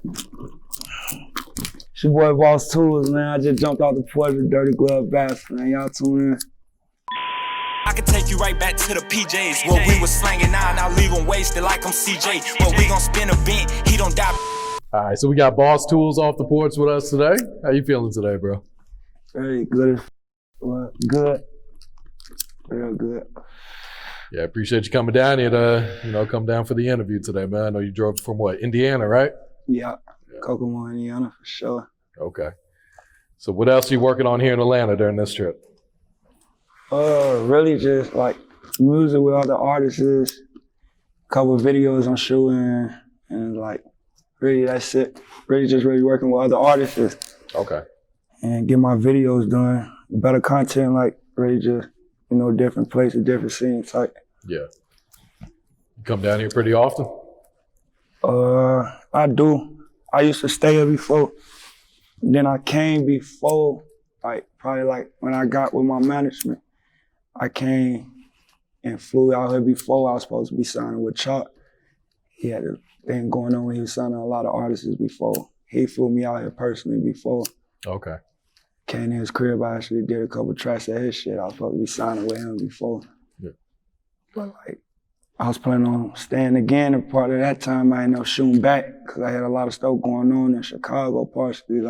It's your boy Boss Toolz, man. I just jumped off the porch with Dirty Glove Bastard, man. Y'all tune in. I can take you right back to the PJs. What we was slanging now leave them wasted like I'm CJ. What we gon' spin a bent, he don't die. All right, so we got Boss Toolz off the porch with us today. How you feeling today, bro? Very good. Good. Real good. Yeah, I appreciate you coming down here to, come down for the interview today, man. I know you drove from what, Indiana, right? Yeah. Kokomo, Indiana, for sure. Okay. So what else are you working on here in Atlanta during this trip? Really just like music with other artists, a couple of videos I'm shooting, and like really that's it. Really working with other artists. Okay. And get my videos done, better content, like really just, different places, different scenes type. Yeah. You come down here pretty often? I do. I used to stay here before. Then I came before, probably when I got with my management. I came and flew out here before I was supposed to be signing with Chalk. He had a thing going on when he was signing a lot of artists before. He flew me out here personally before. Okay. Came to his crib, I actually did a couple tracks of his shit. I was supposed to be signing with him before. Yeah. But I was planning on staying again, and part of that time I ended up shooting back because I had a lot of stuff going on in Chicago, partially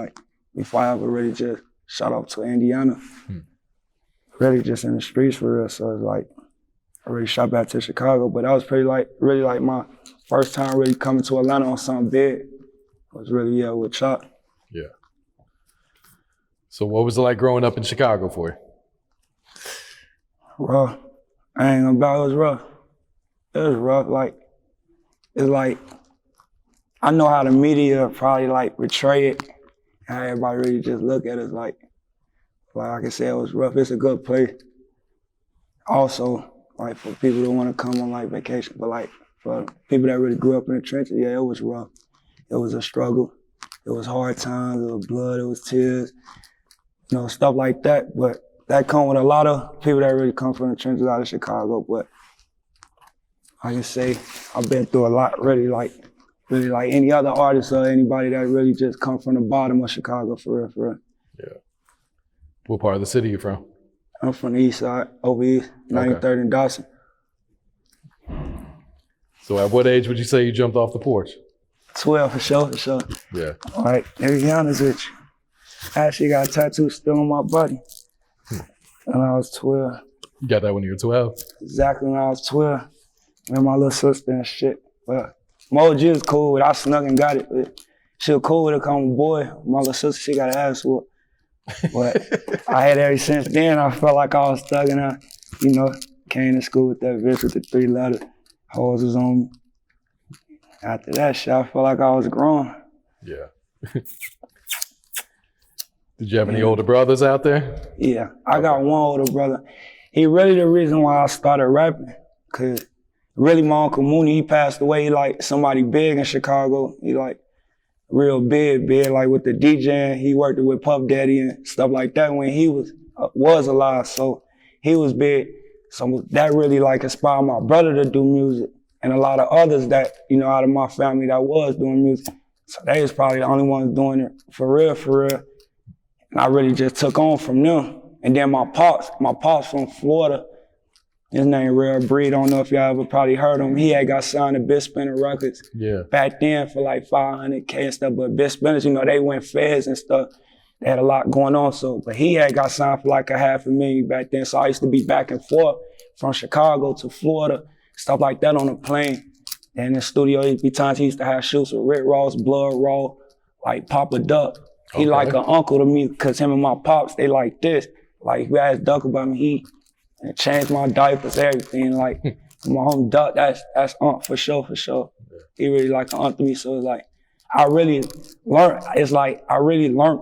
before I ever really just shot off to Indiana. Really just in the streets for real. So it's I really shot back to Chicago, but that was pretty really my first time really coming to Atlanta on something big. It was really, with Chop. Yeah. So what was it like growing up in Chicago for you? Rough. I ain't gonna about it was rough. It was rough. It's I know how the media probably portray it, and how everybody really just look at it like I can say, it was rough. It's a good place. Also, for people that want to come on vacation, but for people that really grew up in the trenches, yeah, it was rough. It was a struggle. It was hard times. It was blood. It was tears. Stuff like that. But that come with a lot of people that really come from the trenches out of Chicago. But I can say I've been through a lot. Really like any other artist or anybody that really just come from the bottom of Chicago, for real. Yeah. What part of the city are you from? I'm from the east side, over east, 93rd and Dawson. So at what age would you say you jumped off the porch? 12, for sure. Yeah. All right, to be honest with you, I actually got a tattoo still on my body when I was 12. You got that when you were 12? Exactly when I was 12. Me and my little sister and shit. But my OG was cool with it. I snuck and got it. But she was cool with it, cause I'm a boy. My little sister, she got an ass whoop. But I had ever since then, I felt like I was thugging her. Came to school with that bitch with the 3 letters. Hoes was on me. After that shit, I felt like I was grown. Yeah. Did you have any older brothers out there? Yeah, I got one older brother. He really the reason why I started rapping. Cause really my Uncle Mooney, he passed away. He somebody big in Chicago. He real big, with the DJing. He worked with Puff Daddy and stuff like that when he was alive. So he was big. So that really inspired my brother to do music, and a lot of others that, out of my family that was doing music. So they was probably the only ones doing it for real. And I really just took on from them. And then my pops from Florida, his name Rare Breed. I don't know if y'all ever probably heard him. He had got signed to Big Spinner Records back then for $500K and stuff. But Big Spinners, they went feds and stuff. They had a lot going on. But he had got signed for $500,000 back then. So I used to be back and forth from Chicago to Florida, stuff like that on a plane. And in the studio, it'd be times he used to have shoots with Rick Ross, Blood Raw, Papa Duck. He like an uncle to me, cause him and my pops, they like this. If you ask Duck about me, he changed my diapers, everything. My homie Duck, that's Unc for sure. Yeah. He really an Unc to me, so it's I really learned. I really learned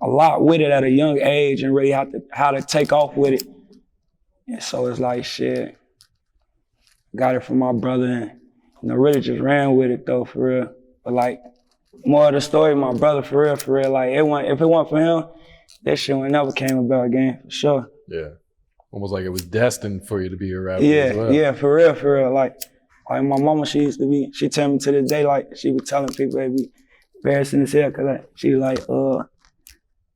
a lot with it at a young age, and really how to take off with it. And so it's shit. Got it from my brother, and really just ran with it though, for real. But more of the story, my brother, for real. If it weren't for him, that shit would never came about again, for sure. Yeah. Almost like it was destined for you to be a rapper as well. Yeah, for real. My mama, she tell me to this day, she was telling people, embarrassing as hell, cause she like, you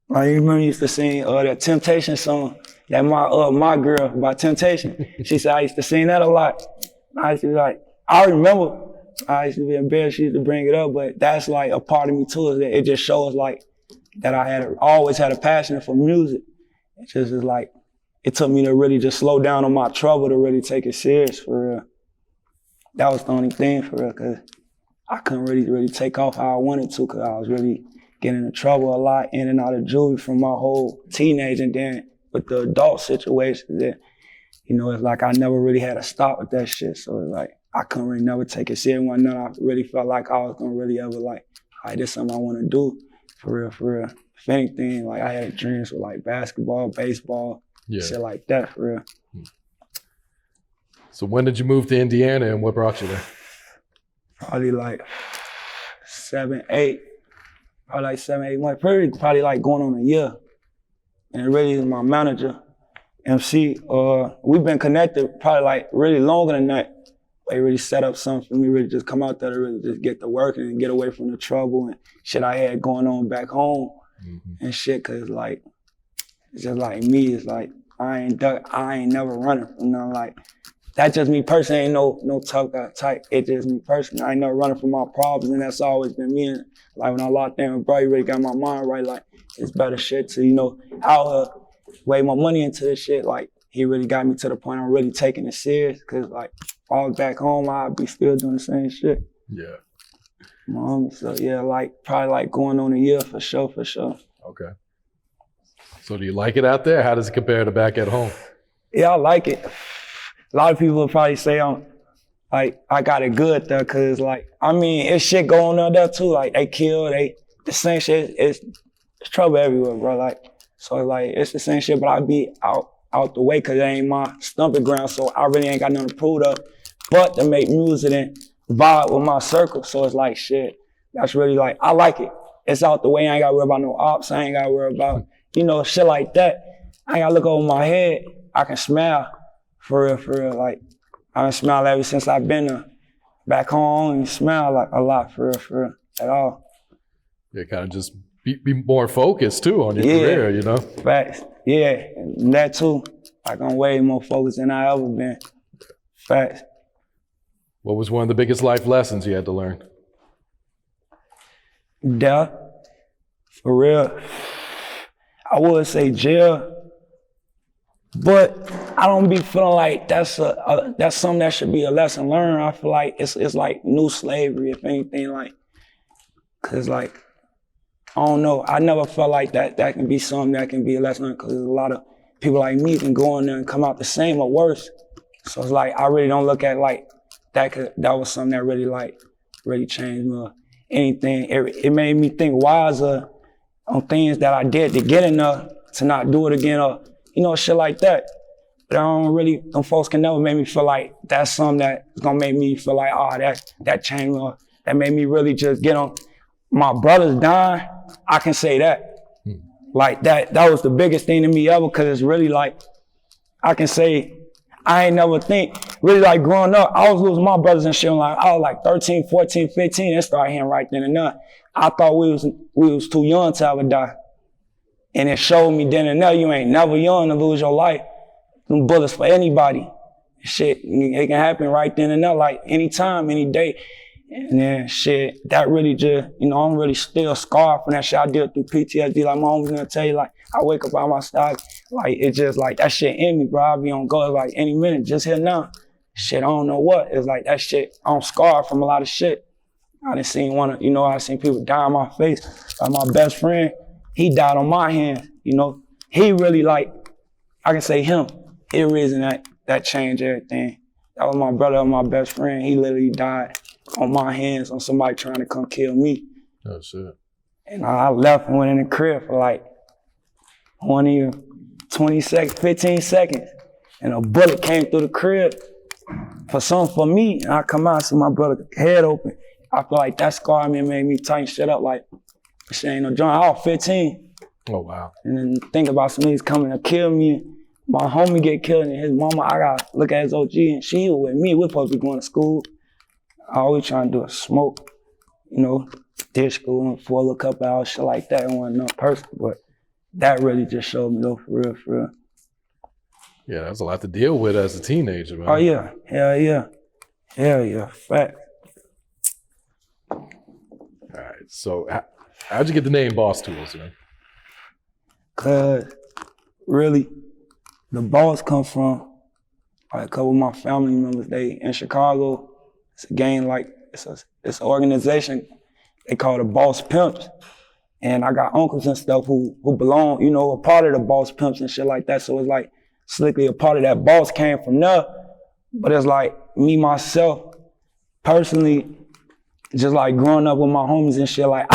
remember you used to sing that Temptation song, that My Girl by Temptation. She said I used to sing that a lot. I used to be like, I remember I used to be embarrassed, she used to bring it up, but that's like a part of me too, is that it just shows like that I always had a passion for music. It just is like, it took me to really just slow down on my trouble to really take it serious for real. That was the only thing for real, cause I couldn't really take off how I wanted to, cause I was really getting into trouble a lot, in and out of juvie from my whole teenage, and then with the adult situation that, you know, it's like I never really had to stop with that shit. So it's like, I couldn't really never take it serious. When I really felt like I was gonna really ever like, all right, this is something I wanna do, for real. If anything, like I had dreams with like basketball, baseball, shit like that, for real. So when did you move to Indiana and what brought you there? Probably like 7, 8 months. Probably like going on a year. And it really is my manager, MC. We've been connected probably like really longer than that. They really set up something for me, really just come out there to really just get to work and get away from the trouble and shit I had going on back home and shit, cause like, it's just like me, it's like, I ain't never running from nothing. Like, that's just me personally, ain't no tough guy type. It's just me personally. I ain't never running from my problems, and that's always been me. And like when I locked in, bro, you really got my mind right. Like, it's better shit to, you know, I'll weigh my money into this shit. Like, he really got me to the point I'm really taking it serious, cause like, if I was back home, I'd be still doing the same shit. Yeah. So yeah, like probably like going on a year for sure. Okay. So do you like it out there? How does it compare to back at home? Yeah, I like it. A lot of people will probably say I got it good there, cause like, I mean, it's shit going on there too. Like they kill, the same shit. It's trouble everywhere, bro. Like, so like it's the same shit, but I be out the way, cause it ain't my stomping ground. So I really ain't got nothing to prove up, but to make music and vibe with my circle. So it's like shit. That's really like, I like it. It's out the way. I ain't got to worry about no ops. I ain't got to worry about, you know, shit like that. I ain't got to look over my head. I can smile. For real, like, I done smiled ever since I've been back home, and smile like a lot, for real, at all. Yeah, kind of just be more focused too on your career, you know? Facts, yeah, and that too. Like, I'm way more focused than I ever been. Facts. What was one of the biggest life lessons you had to learn? Death, for real. I would say jail, but I don't be feeling like that's something that should be a lesson learned. I feel like it's like new slavery, if anything, like, cause like, I don't know, I never felt like that can be something that can be a lesson learned, cause a lot of people like me can go in there and come out the same or worse. So it's like, I really don't look at like, that was something that really changed me or anything. It made me think wiser on things that I did to get in there, to not do it again, or, you know, shit like that. But them folks can never make me feel like that's something that's gonna make me feel like, oh, that changed me, or that made me really just get on. My brother's dying, I can say that. Like that was the biggest thing to me ever, cause it's really like, I can say, I ain't never think, really like growing up, I was losing my brothers and shit, like I was like 13, 14, 15, and started hearing right then and there. I thought we was too young to ever die. And it showed me then and there, you ain't never young to lose your life. Them bullets for anybody. Shit, it can happen right then and there, like anytime, any day. And then shit, that really just, you know, I'm really still scarred from that shit. I deal through PTSD, like my homie's gonna tell you, like, I wake up out my stock, like, it's just like, that shit in me, bro. I'll be on go, like, any minute, just here now. Shit, I don't know what. It's like, that shit, I'm scarred from a lot of shit. I done seen people die on my face. Like my best friend, he died on my hand, you know. He really like, I can say him, he the reason that changed everything. That was my brother, my best friend. He literally died on my hands, on somebody trying to come kill me. Oh, shit. And I left and went in the crib for like 20 seconds, 15 seconds. And a bullet came through the crib for me. And I come out, see my brother head open. I feel like that scarred me and made me tighten shit up, like, shit ain't no joint. I was 15. Oh, wow. And then think about some niggas coming to kill me. My homie get killed and his mama, I gotta look at his OG, and she was with me. We're supposed to be going to school. All we trying to do is smoke, you know. ditch school for a little couple hours, shit like that. It wasn't no personal, but that really just showed me though, for real, for real. Yeah, that's a lot to deal with as a teenager, man. Oh yeah, hell yeah. Hell yeah, fact. All right, so how'd you get the name Boss Toolz, man? Cause really, the boss come from like a couple of my family members. They in Chicago. It's a gang like it's an organization they call the Boss Pimps, and I got uncles and stuff who belong, you know, a part of the Boss Pimps and shit like that. So it's like slickly a part of that boss came from there. But it's like me myself personally, just like growing up with my homies and shit. Like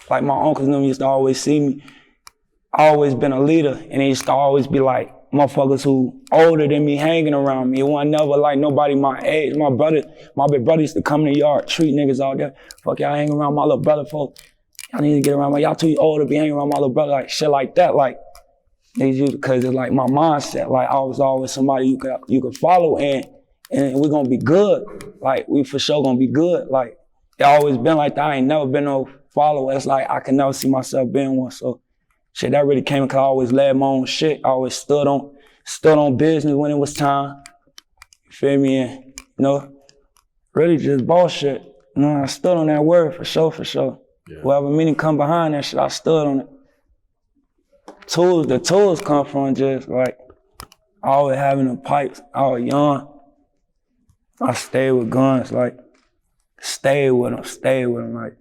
like my uncles and them used to always see me. I always been a leader, and they used to always be like motherfuckers who older than me hanging around me. It wasn't never like nobody my age. My big brother used to come in the yard, treat niggas out there. Fuck y'all hanging around my little brother, folks. Y'all need to get around y'all too old to be hanging around my little brother, like shit like that. Like they used, cause it's like my mindset. Like I was always somebody you could follow, and we're gonna be good. Like we for sure gonna be good. Like it always been like that. I ain't never been no follower. It's like I can never see myself being one. So shit, that really came because I always led my own shit. I always stood on business when it was time. You feel me? And, you know, really just boss shit. You know, I stood on that word for sure, for sure. Yeah. Whatever meaning come behind that shit, I stood on it. The tools come from just like always having the pipes. I was young. I stayed with guns, like stayed with them. Like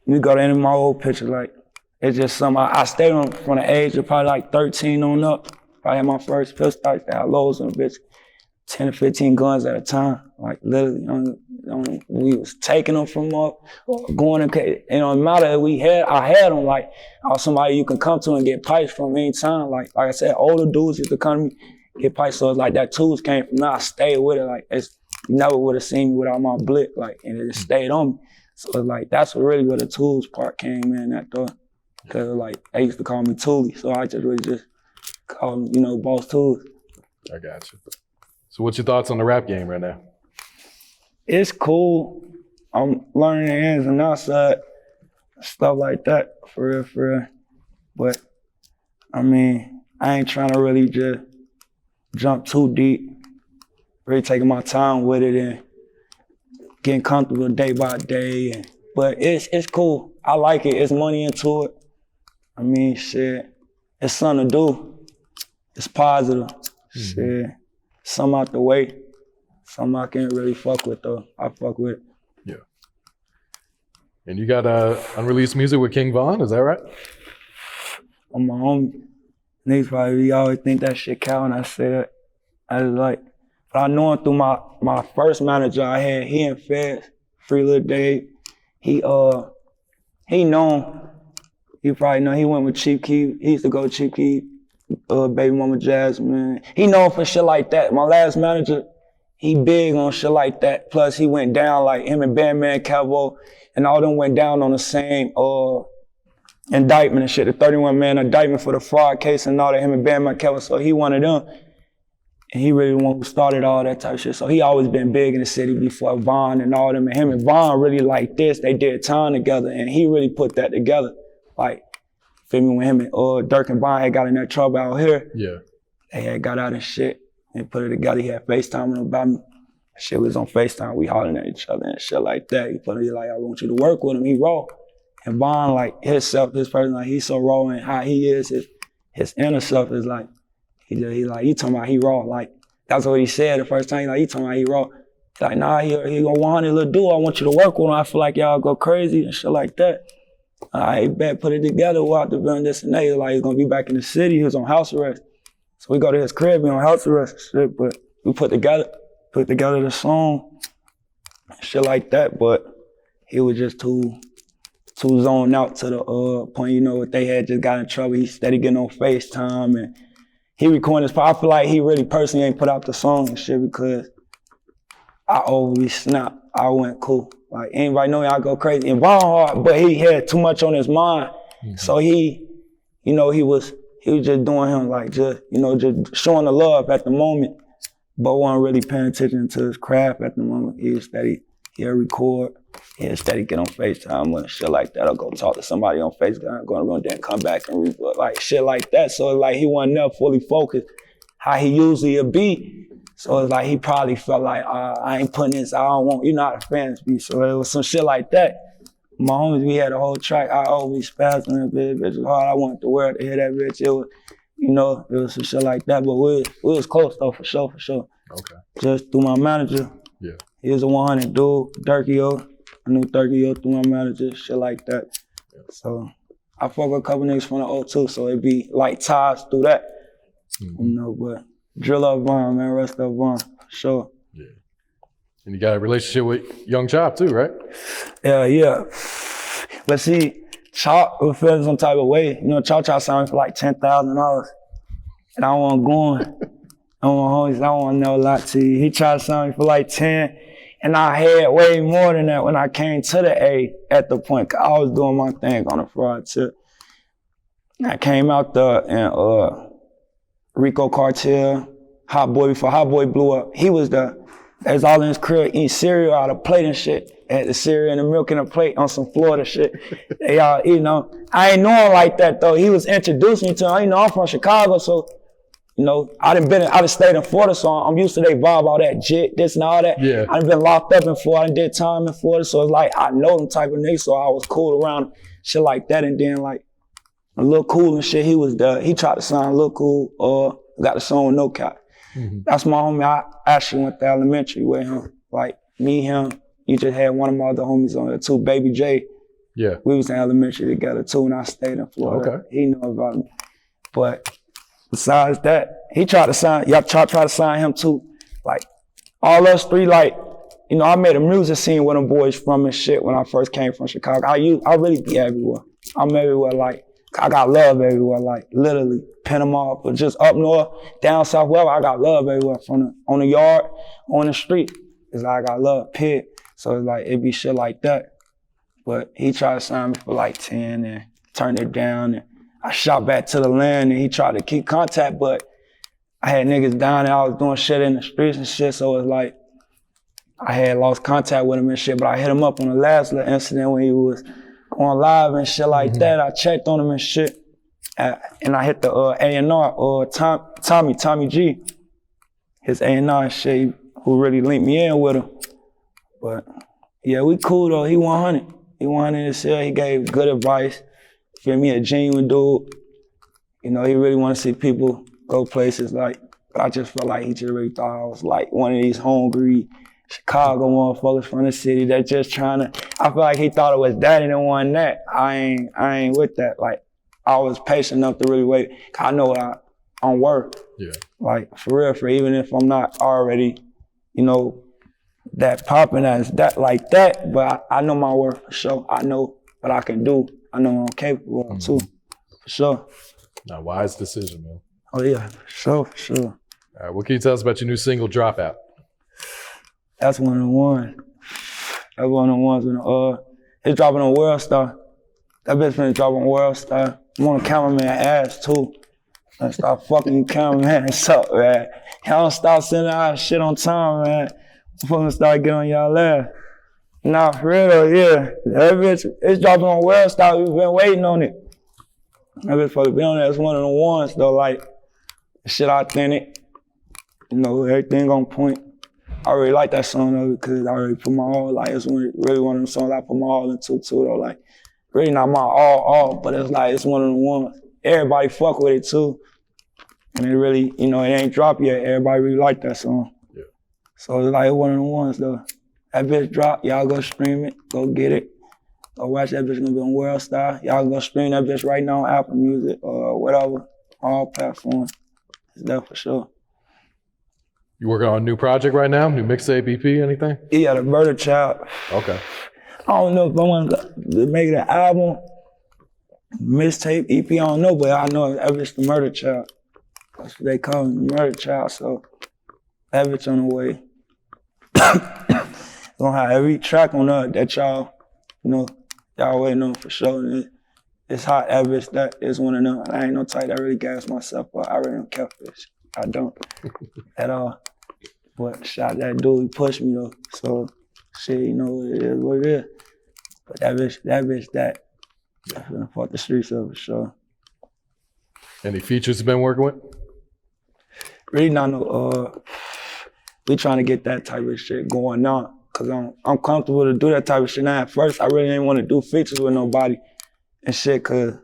you go to any of my old pictures, like it's just something I stayed on from the age of probably like 13 on up. I had my first pistol, I used to have loads on the bitch, 10 to 15 guns at a time. Like literally, we was taking them from up, or going and, it don't matter if I had them, like I was somebody you can come to and get pipes from anytime. Like I said, older dudes used to come to me, get pipes. So it's like that tools came from there. I stayed with it. Like you never would have seen me without my blick, like, and it just stayed on me. So it's like that's where the tools part came in at though. Cause like they used to call me Toolie, so I just really just call him, you know, Boss Toolz. I got you. So what's your thoughts on the rap game right now? It's cool. I'm learning the ins and outs of it, stuff like that, for real. But I mean, I ain't trying to really just jump too deep. Really taking my time with it and getting comfortable day by day. But it's cool. I like it. It's money into it. I mean, shit, it's something to do. It's positive. Mm-hmm. Shit, something out the way. Something I can't really fuck with though. I fuck with it. Yeah. And you got unreleased music with King Von, is that right? On my own. Niggas probably always think that shit count when I say that. I just like, but I know him through my first manager I had, he in Feds, Free Lil Dave. He known. You probably know he went with Chief Keef. He used to go with Chief Keef, Baby Mama Jasmine. He known for shit like that. My last manager, he big on shit like that. Plus he went down like him and Bandman Cavo and all them went down on the same indictment and shit. The 31-man indictment for the fraud case and all that, him and Bandman Cavo. So he one of them. And he really the one who started all that type of shit. So he always been big in the city before Von and all them. And him and Von really like this. They did time together and he really put that together. Like, feel me, when him and Dirk and Von had got in that trouble out here. Yeah. They had got out and shit and put it together. He had FaceTime about me. Shit was on FaceTime. We hollering at each other and shit like that. He put it like, I want you to work with him. He raw. And Von, like his person, like he's so raw and how he is, his inner self is like, he talking about he raw. Like, that's what he said the first time. He talking about he raw. He's like, nah, he gonna want his little dude. I want you to work with him. I feel like y'all go crazy and shit like that. I bet put it together, we'll have to be on this and that. He was like, he's gonna be back in the city. He was on house arrest. So we go to his crib, be on house arrest and shit, but we put together the song, shit like that, but he was just too zoned out to the point, you know, if they had just got in trouble, he steady getting on FaceTime and he recorded his part. I feel like he really personally ain't put out the song and shit because I overly snapped. I went cool. Like, anybody know me, I go crazy. And Von hard, but he had too much on his mind. Mm-hmm. So he, you know, he was just doing him like just showing the love at the moment, but wasn't really paying attention to his craft at the moment. He was steady, he'll record, he'll steady get on FaceTime and shit like that. I'll go talk to somebody on FaceTime, go in the room, then come back and reboot, like shit like that. So it's like he wasn't up fully focused how he usually would be. So it's like he probably felt like, I ain't putting this, I don't want, you know how the fans be. So it was some shit like that. My homies, we had a whole track, I always spazzed on that bitch was hard. I wanted the world to hear that bitch. It was, you know, it was some shit like that. But we was close though, for sure. Okay. Just through my manager. Yeah. He was a 100 dude, Durkio. I knew Durkio through my manager, shit like that. Yeah. So I fuck with a couple niggas from the O2, so it'd be like ties through that. You know, but drill up Vaughn, man, rest up Vaughn, for sure. Yeah. And you got a relationship with Young Chop too, right? Yeah. But see, Chop was feeling some type of way. You know, Chop tried to sign me for like $10,000. And I wasn't going. I want to know a lot to you. He tried to sign me for like 10. And I had way more than that when I came to the A at the point. 'Cause I was doing my thing on the fraud tip. I came out there and Rico Cartel, Hot Boy, before Hot Boy blew up, he was there. They was all in his crib eating cereal out of a plate and shit. Had the cereal and the milk in a plate on some Florida shit. They all, you know, I ain't know him like that though. He was introducing me to him. You know, I'm from Chicago, so, you know, I done stayed in Florida, so I'm used to they vibe, all that jit, this and all that. Yeah. I done been locked up in Florida, I did time in Florida, so it's like, I know them type of niggas, so I was cool around shit like that. And then like, a Lil Cool and shit, he was there. He tried to sign Lil Cool, got the song with No Cap. That's my homie. I actually went to elementary with him. Like, me, him, he just had one of my other homies on there too, Baby J. Yeah. We was in elementary together too, and I stayed in Florida. Okay. He knew about me. But besides that, he tried to sign, tried to sign him too. Like, all us three, like, you know, I made a music scene with them boys from and shit when I first came from Chicago. I really be everywhere. I'm everywhere, like, I got love everywhere, like, literally. Panama, but just up north, down south, wherever, I got love everywhere. On the yard, on the street. It's like I got love, pit. So it's like, it be shit like that. But he tried to sign me for like 10 and turned it down. And I shot back to the land and he tried to keep contact, but I had niggas down and I was doing shit in the streets and shit. So it's like, I had lost contact with him and shit, but I hit him up on the last little incident when he was going live and shit like that. I checked on him and shit. And I hit the A&R, Tommy G, his A&R shit, who really linked me in with him. But yeah, we cool though. He 100. He 100 as hell. He gave good advice. Feel me, a genuine dude. You know, he really want to see people go places like, but I just felt like he just really thought I was like one of these hungry Chicago motherfuckers from the city that just trying to, I feel like he thought it was that and it wasn't that. I ain't with that. Like, I was patient enough to really wait. I know what I'm worth. Yeah. Like, for real, even if I'm not already, you know, that popping as that like that, but I know my worth for sure. I know what I can do. I know what I'm capable of too, for sure. Now, wise decision, man. Oh yeah, for sure. All right, what can you tell us about your new single, Dropout? That's one of the ones. That's one of the ones when it's dropping on World Star. That bitch finna drop on World Star. I'm on the cameraman ass too. I start fucking you cameraman. What's up, man? Y'all don't stop sending out shit on time, man. I'm supposed to start getting on y'all ass. Nah, for real though, yeah. That bitch, it's dropping on World Star. We've been waiting on it. That bitch supposed to be on there. It's one of the ones though, like, shit authentic. You know, everything on point. I really like that song though, because I already put my all, like, it's really one of them songs I put my all into too though, like, really not my all, but it's like, it's one of the ones. Everybody fuck with it too. And it really, you know, it ain't dropped yet. Everybody really like that song. Yeah. So it's like one of the ones though. That bitch dropped, y'all go stream it, go get it. Go watch that bitch, gonna be on World Star. Y'all go stream that bitch right now on Apple Music or whatever, all platforms. It's there for sure. You working on a new project right now? New mixtape, EP, anything? Yeah, the Murder Child. Okay. I don't know if I want to make it an album, mixtape, EP, I don't know, but I know that bitch the Murder Child. That's what they call me, the Murder Child, so that bitch on the way. Gonna have every track on that y'all, you know, y'all waiting on for sure. It's hot, that bitch, that is one of them. I ain't no type that really gas myself, but I really don't care for this. I don't at all. But shout that dude, he pushed me though, so shit, you know, it is what it is. But that bitch. I finna fuck the streets up for sure. Any features you been working with? Really not no, we trying to get that type of shit going now. Cause I'm comfortable to do that type of shit now. At first, I really didn't want to do features with nobody and shit, cause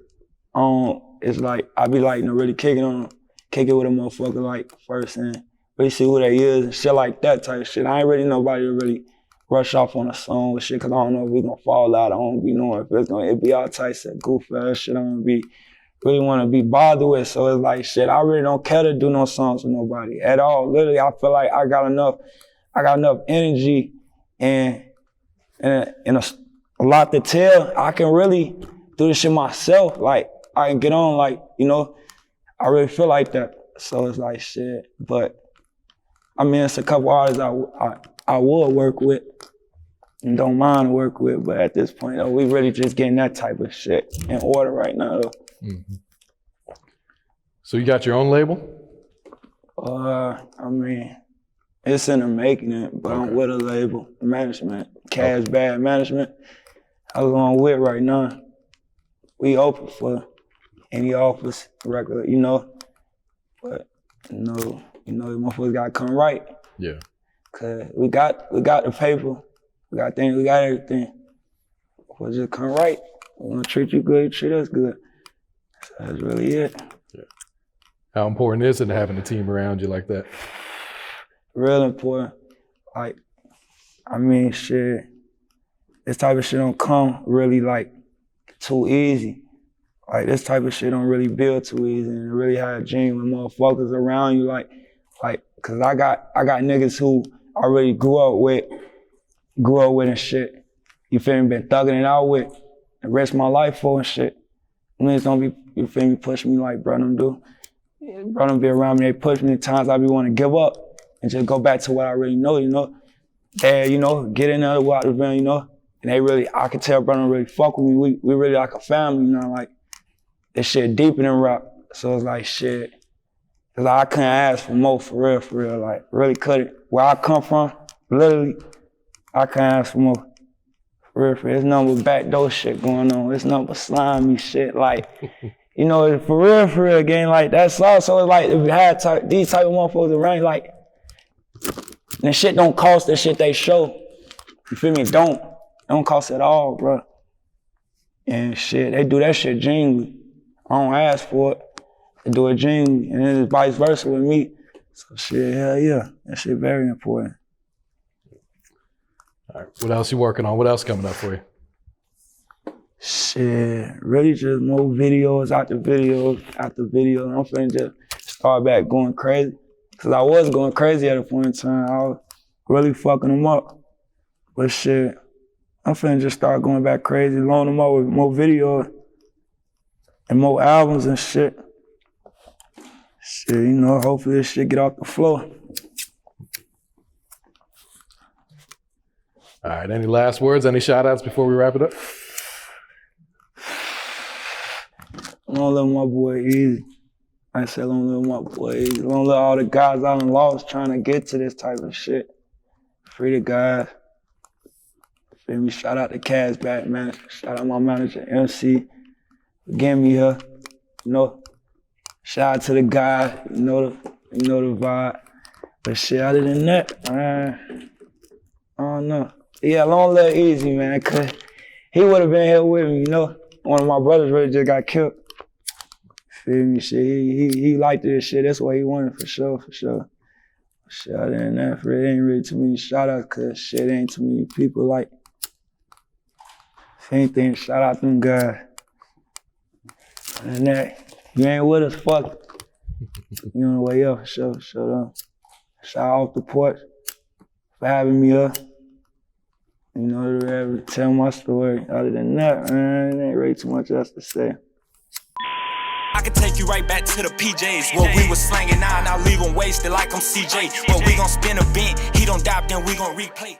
it's like, I be like, really kick it with a motherfucker like first and really see who they is and shit like that type of shit. I ain't really nobody to really rush off on a song with shit, cause I don't know if we gonna fall out. I don't be knowing if it be all types of goofy ass shit I don't really wanna be bothered with. So it's like shit, I really don't care to do no songs with nobody at all. Literally, I feel like I got enough energy and a lot to tell. I can really do this shit myself. Like, I can get on, like, you know, I really feel like that. So it's like shit, but I mean, it's a couple artists I would work with and don't mind to work with, but at this point, though, we really just getting that type of shit in order right now, though. Mm-hmm. So you got your own label? I mean, it's in the making it, but okay. I'm with a label, management, Cashbag Management. I was on with right now. We open for any offers, regular, you know, but you know, the motherfuckers gotta come right. Yeah. Cause we got the paper, we got things, we got everything. We'll just come right. We're gonna treat you good, you treat us good. So that's really it. Yeah. How important is it having a team around you like that? Real important. Like, I mean, shit, this type of shit don't come really like too easy. Like, this type of shit don't really build too easy, and it really have genuine motherfuckers around you, like, cause I got niggas who I really grew up with and shit. You feel me? Been thugging it out with the rest of my life for and shit. Niggas don't be, you feel me, pushing me like bro them do. Bro them be around me, they push me. At times I be wanting to give up and just go back to what I really know, you know. They, you know, get in there, walk the van, you know. And they really, I can tell bro them really fuck with me. We really like a family, you know, like, this shit deeper than rap. So it's like shit. Cause I couldn't ask for more, for real, like, really couldn't. Where I come from, literally, I couldn't ask for more. For real. There's nothing but backdoor shit going on. There's nothing but slimy shit, like, you know, for real, gang, like, that's all. So it's like, if you had these type of motherfuckers around, like, and shit don't cost the shit they show. You feel me? It don't cost at all, bro. And shit, they do that shit genuinely. I don't ask for it. They do it genuinely, and then it's vice versa with me. So shit, hell yeah, that shit very important. All right, what else you working on? What else coming up for you? Shit, really just more videos after videos after videos. I'm finna just start back going crazy. Cause I was going crazy at a point in time. I was really fucking them up. But shit, I'm finna just start going back crazy, loading them up with more videos and more albums and shit. Shit, you know, hopefully this shit get off the floor. All right, any last words, any shout outs before we wrap it up? I'm gonna let my boy easy. I said, I'm gonna let my boy easy. I'm gonna let all the guys I done lost trying to get to this type of shit. Free the guys. Feel me? Shout out to Cashbag Management. Shout out my manager, MC. Getting me here. You know, shout out to the guys. You know the vibe. But shit, other than that, I don't know. Yeah, long live Easy, man, cause he would have been here with me, you know. One of my brothers really just got killed. Feel me? Shit, he liked this shit. That's what he wanted for sure. Shit, other than that, for it ain't really too many shout outs, cause shit ain't too many people like. If anything, shout out them guys. Other than that, you ain't with us, fuck it. You on the way up, for sure. Shout out to Porch for having me up. You know, to tell my story. Other than that, man, it ain't really too much else to say. I can take you right back to the PJs. What we was slanging now leave them wasted like I'm CJ. But we gon' spin a bent, he don't die, then we gon' replay.